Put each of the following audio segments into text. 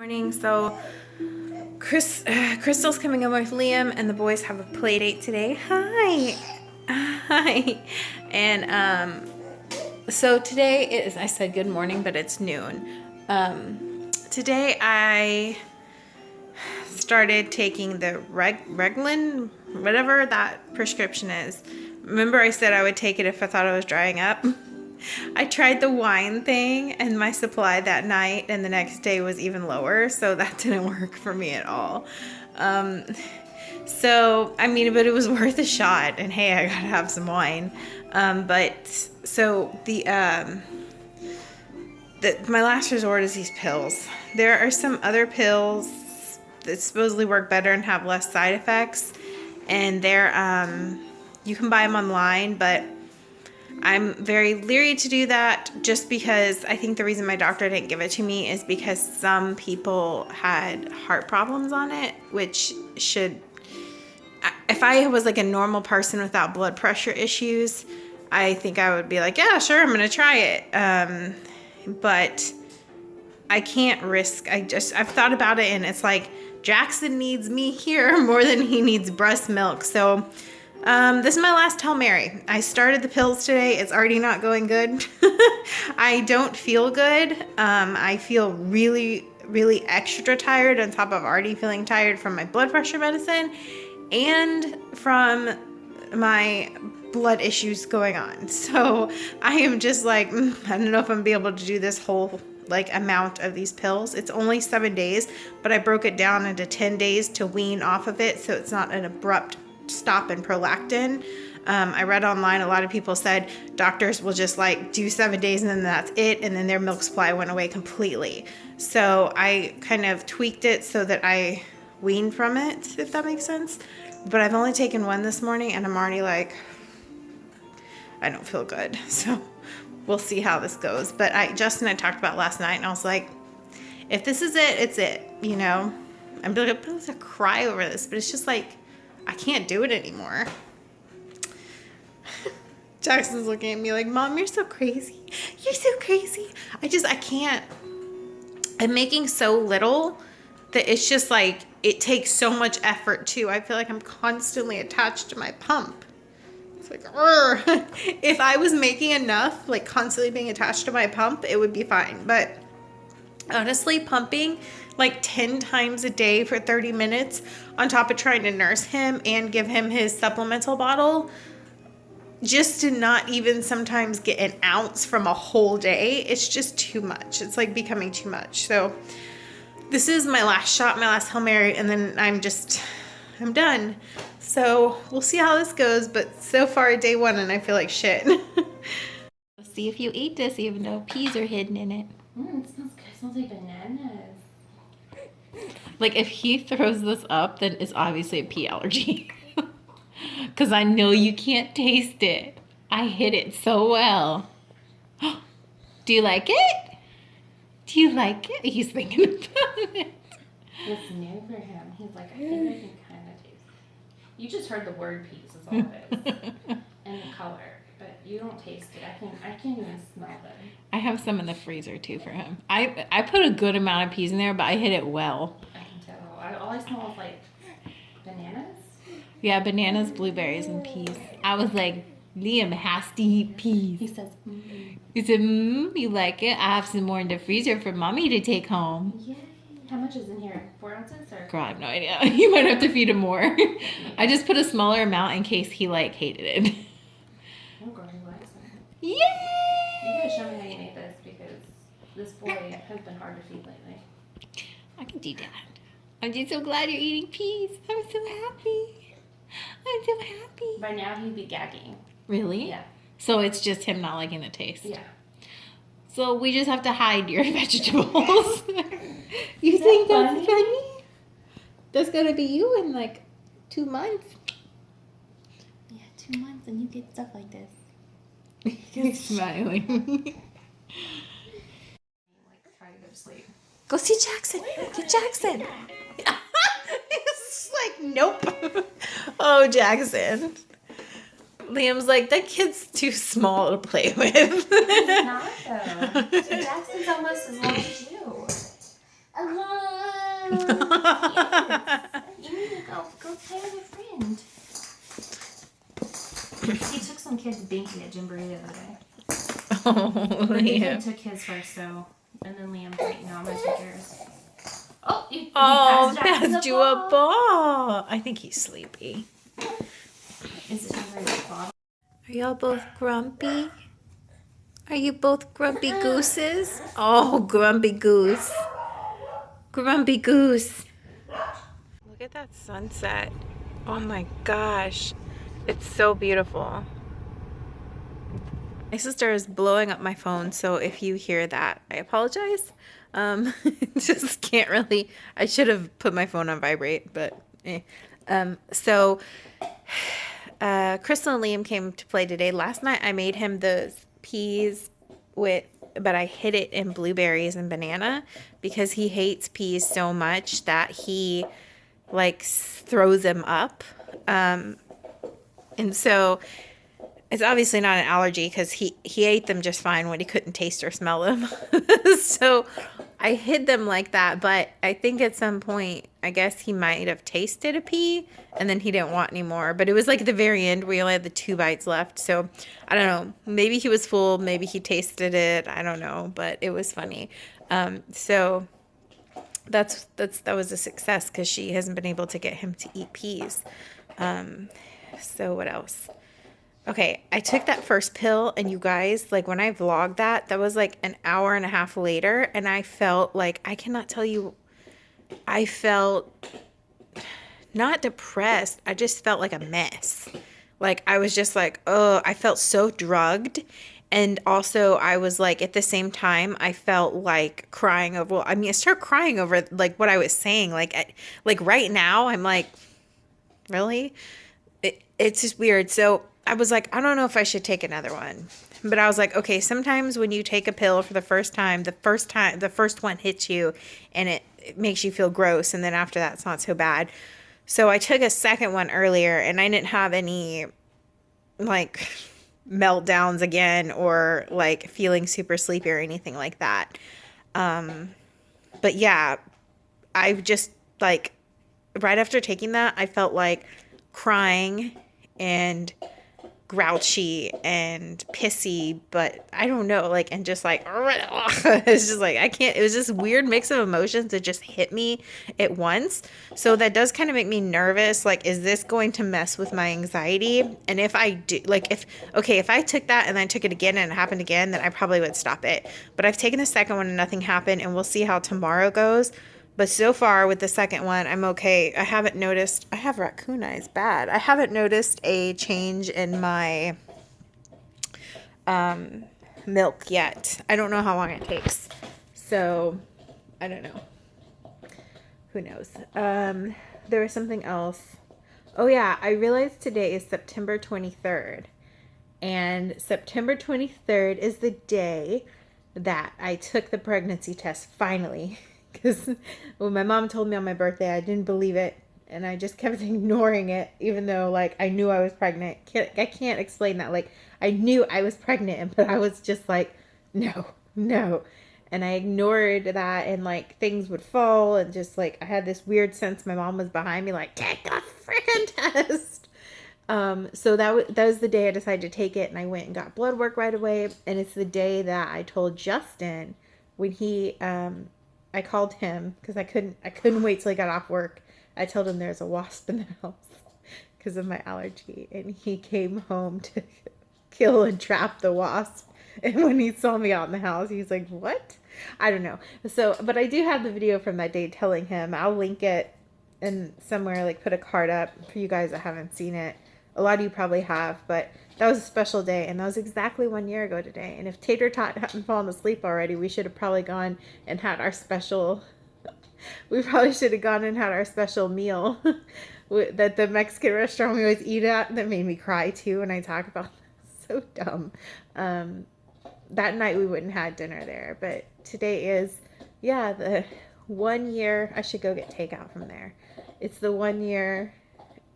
Morning. So Crystal's coming over with Liam and the boys have a play date today. Hi. And so today is, I said good morning, but it's noon. Today I started taking the Reglan, whatever that prescription is. Remember I said I would take it if I thought I was drying up? I tried the wine thing and my supply that night and the next day was even lower, so that didn't work for me at all. So, I mean, but it was worth a shot, and hey, I gotta have some wine. My last resort is these pills. There are some other pills that supposedly work better and have less side effects, and you can buy them online, but I'm very leery to do that just because I think the reason my doctor didn't give it to me is because some people had heart problems on it, which if I was like a normal person without blood pressure issues, I think I would be like, yeah, sure, I'm going to try it. But I can't risk, I've thought about it and it's like Jackson needs me here more than he needs breast milk. So this is my last Hail Mary. I started the pills today. It's already not going good. I don't feel good. I feel really, really extra tired on top of already feeling tired from my blood pressure medicine and from my blood issues going on. So I am just like, I don't know if I'm gonna be able to do this whole amount of these pills. It's only 7 days, but I broke it down into 10 days to wean off of it so it's not an abrupt stop in prolactin. I read online a lot of people said doctors will just do 7 days and then that's it, and then their milk supply went away completely. So I kind of tweaked it so that I wean from it, if that makes sense. But I've only taken one this morning and I'm already I don't feel good. So we'll see how this goes. But Justin and I talked about last night and I was like, if this is it, it's it, you know. I'm going to cry over this, but it's just I can't do it anymore. Jackson's looking at me like, Mom, you're so crazy. You're so crazy. I can't. I'm making so little that it's just it takes so much effort too. I feel like I'm constantly attached to my pump. It's if I was making enough, constantly being attached to my pump, it would be fine. But honestly, pumping 10 times a day for 30 minutes on top of trying to nurse him and give him his supplemental bottle just to not even sometimes get an ounce from a whole day, it's just too much. It's becoming too much. So this is my last shot, my last Hail Mary, and then I'm done. So we'll see how this goes, but so far day one and I feel like shit. Let's see if you eat this even though peas are hidden in it. It smells good. It smells like bananas. If he throws this up, then it's obviously a pea allergy. Because I know you can't taste it. I hid it so well. Do you like it? Do you like it? He's thinking about it. It's new for him. He's like, I think I can kind of taste it. You just heard the word peas is all it is. And the color. But you don't taste it. I can't even smell them. I have some in the freezer too for him. I put a good amount of peas in there, but I hid it well. I can tell. All I smell is bananas. Yeah, bananas, blueberries, and peas. I was like, Liam has to eat peas. He says, mm. He said, you like it? I have some more in the freezer for Mommy to take home. Yay. How much is in here? 4 ounces? Or? Girl, I have no idea. You might have to feed him more. I just put a smaller amount in case he hated it. Oh, girl, he likes it. Yay! You gotta show me how you made this because this boy has been hard to feed lately. I can do that. I'm just so glad you're eating peas. I'm so happy. I'm so happy. By now he'd be gagging. Really? Yeah. So it's just him not liking the taste? Yeah. So we just have to hide your vegetables. You Is think that that's funny? That's gonna be you in 2 months. Yeah, 2 months and you get stuff like this. He's smiling. Try to go to sleep. Go see Jackson. Get Jackson. It's nope. Oh, Jackson. Liam's like, that kid's too small to play with. It's not, though. Jackson's almost as long as you. Yes. You need to go play with your friend. He took some kid's binky at Jamboree the other day. Oh, The big Liam. kid took his first, so, and then Liam's like, no, I'm gonna take yours. Oh, he Oh, Jackson that's the you a ball. I think he's sleepy. Is it time for his bottle? Are y'all both grumpy? Are you both grumpy gooses? Oh, grumpy goose. Grumpy goose. Look at that sunset. Oh my gosh. It's so beautiful. My sister is blowing up my phone, so if you hear that, I apologize. Just can't really. I should have put my phone on vibrate, but so Crystal and Liam came to play today. Last night I made him those peas but I hid it in blueberries and banana because he hates peas so much that he like throws them up. And so it's obviously not an allergy because he ate them just fine when he couldn't taste or smell them. So I hid them like that, but I think at some point, I guess he might have tasted a pea and then he didn't want any more. But it was like at the very end, we only had the 2 bites left. So I don't know. Maybe he was full. Maybe he tasted it. I don't know. But it was funny. So that was a success because she hasn't been able to get him to eat peas. So what else? Okay, I took that first pill, and you guys, like when I vlogged that was like an hour and a half later, and I felt like, I cannot tell you, I felt not depressed. I just felt like a mess. Like I was just like, oh, I felt so drugged. And also I was like, at the same time, I felt like crying over, well, I mean, I started crying over like what I was saying. Like right now, I'm like, really? It's just weird. So I was like, I don't know if I should take another one. But I was like, okay, sometimes when you take a pill for the first time, the first one hits you and it makes you feel gross. And then after that, it's not so bad. So I took a second one earlier and I didn't have any like meltdowns again or like feeling super sleepy or anything like that. But yeah, I just like right after taking that, I felt like crying and grouchy and pissy, but I don't know, like, and just like, it's just like, I can't, it was this weird mix of emotions that just hit me at once. So that does kind of make me nervous. Like, is this going to mess with my anxiety? And if I do, like, if I took that and then took it again and it happened again, then I probably would stop it. But I've taken the second one and nothing happened, and we'll see how tomorrow goes. But so far with the second one, I'm okay. I haven't noticed, I have raccoon eyes bad. I haven't noticed a change in my milk yet. I don't know how long it takes. So I don't know. Who knows? There was something else. Oh yeah, I realized today is September 23rd. And September 23rd is the day that I took the pregnancy test finally. Because when my mom told me on my birthday, I didn't believe it. And I just kept ignoring it, even though, like, I knew I was pregnant. I can't explain that. Like, I knew I was pregnant, but I was just like, no, no. And I ignored that, and, like, things would fall. And just, like, I had this weird sense my mom was behind me, like, take the freaking test. So that was the day I decided to take it, and I went and got blood work right away. And it's the day that I told Justin when he, I called him because I couldn't wait till he got off work. I told him there's a wasp in the house because of my allergy, and he came home to kill and trap the wasp. And when he saw me out in the house, he's like, "What?" I don't know. So, but I do have the video from that day telling him. I'll link it and somewhere, like put a card up for you guys that haven't seen it. A lot of you probably have, but that was a special day, and that was exactly 1 year ago today. And if Tater Tot hadn't fallen asleep already, we should have probably gone and had our special. We probably should have gone and had our special meal that the Mexican restaurant we always eat at. That made me cry too when I talk about that. So dumb. That night we wouldn't have had dinner there, but today is, yeah, the 1 year. I should go get takeout from there. It's the 1 year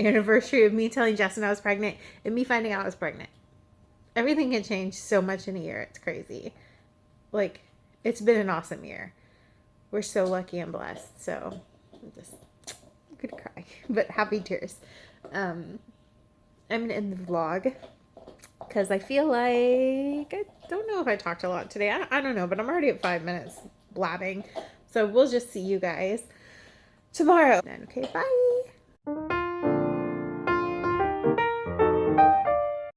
anniversary of me telling Justin I was pregnant and me finding out I was pregnant. Everything can change so much in a year. It's crazy. Like, it's been an awesome year. We're so lucky and blessed. So Just I'm gonna cry, but happy tears. I'm gonna end the vlog because I feel like I don't know if I talked a lot today. I don't know, but I'm already at 5 minutes blabbing. So we'll just see you guys tomorrow. Okay, bye.